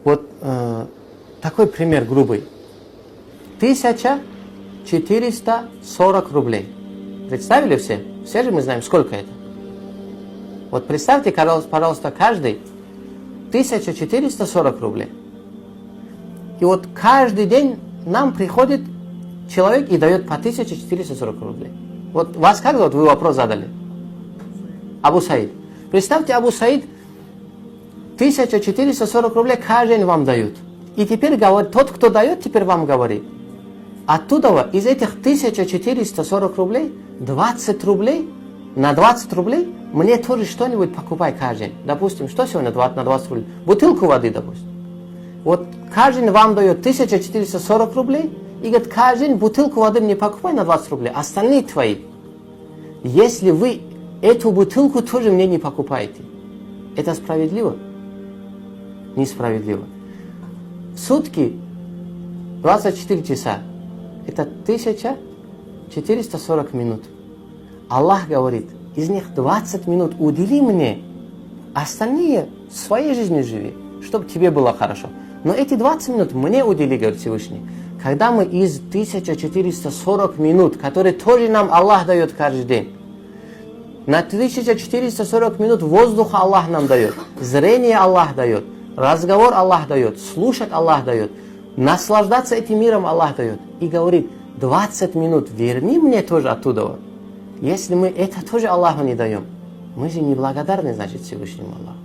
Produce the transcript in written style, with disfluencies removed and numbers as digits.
Вот такой пример грубый. 1440 рублей. Представили все? Все же мы знаем, сколько это. Вот представьте, пожалуйста, каждый 1440 рублей. И вот каждый день нам приходит человек и дает по 1440 рублей. Вот вас как зовут? Вы вопрос задали. Абу Саид. Представьте, Абу Саид 1440 рублей каждый день вам дают. И теперь говорит, тот, кто дает, теперь вам говорит. Оттуда, из этих 1440 рублей, 20 рублей, на 20 рублей мне тоже что-нибудь покупай каждый день. Допустим, что сегодня на 20 рублей? Бутылку воды, допустим. Вот каждый день вам дает 1440 рублей, и говорит, каждый день бутылку воды мне покупай на 20 рублей, остальные твои. Если вы эту бутылку тоже мне не покупаете, это справедливо? Несправедливо. В сутки 24 часа. Это 1440 минут. Аллах говорит, из них 20 минут удели мне, остальные своей жизнью живи, чтобы тебе было хорошо. Но эти 20 минут мне удели, говорит Всевышний. Когда мы из 1440 минут, которые тоже нам Аллах дает каждый день, на 1440 минут воздуха Аллах нам дает, зрение Аллах дает, разговор Аллах дает, слушать Аллах дает, наслаждаться этим миром Аллах дает. И говорит, 20 минут верни мне тоже оттуда. Если мы это тоже Аллаху не даем, мы же неблагодарны, значит, Всевышнему Аллаху.